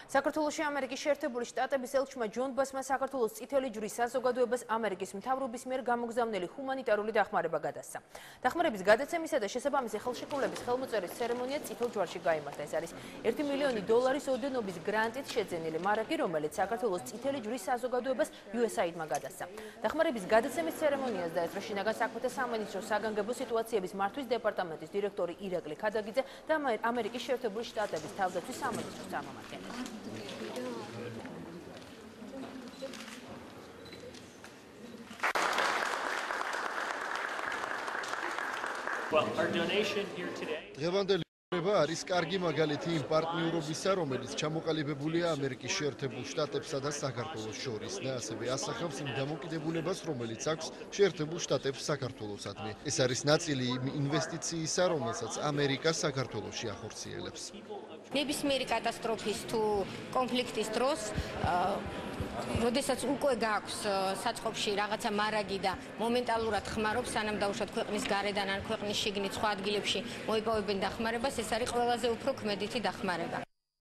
საქართველოში ამერიკის შეერთებული შტატების ელჩმა ჯონ ბასმა საქართველოს წითელი ჯვრის საზოგადოებას ამერიკის მთავრობის მიერ გამოგზავნილი ჰუმანიტარული დახმარება გადასცა. დახმარების გადაცემისა და შესაბამისი ხელშეკრულების ხელმოწერის ცერემონია წითელ ჯვარში გაიმართა. ეს არის $1 მილიონი ოდენობის გრანტით შეძენილი მარაგი, რომელიც საქართველოს წითელი ჯვრის საზოგადოებას USAID-მა გადასცა. დახმარების გადაცემის ცერემონიას დაესწრო შინაგან საქმეთა სამინისტროს საგანგებო სიტუაციების მართვის დეპარტამენტის დირექტორი ირაკლი ქადაგიძე და ამერიკის შეერთებული შტატების თავდაცვის სამინისტროს წარმომადგენელი. დღევანდელი დახმარება არის კარგი მაგალითი იმ პარტნიორობისა, რომელიც ჩამოყალიბებულია ამერიკის შეერთებულ შტატებსა და საქართველოს შორის და ასევე ასახავს იმ დამოკიდებულებას, რომელიც აქვს შეერთებულ შტატებს საქართველოსადმი. ეს არის ნაწილი იმ ინვესტიციისა, რომელსაც ამერიკა საქართველოში ახორციელებს. ნებისმიერი კატასტროფის თუ კონფლიქტის დროს როდესაც უკვე გაქვს საწყობში რაღაცა მარაგი და მომენტალურად ხმარობს, სანამ დაუშვათ ქვეყნის გარედან ან ქვეყნის შიგნით სხვა ადგილებში მოიპოვებენ დახმარებას, ეს არის ყველაზე უფრო ქმედითი დახმარება.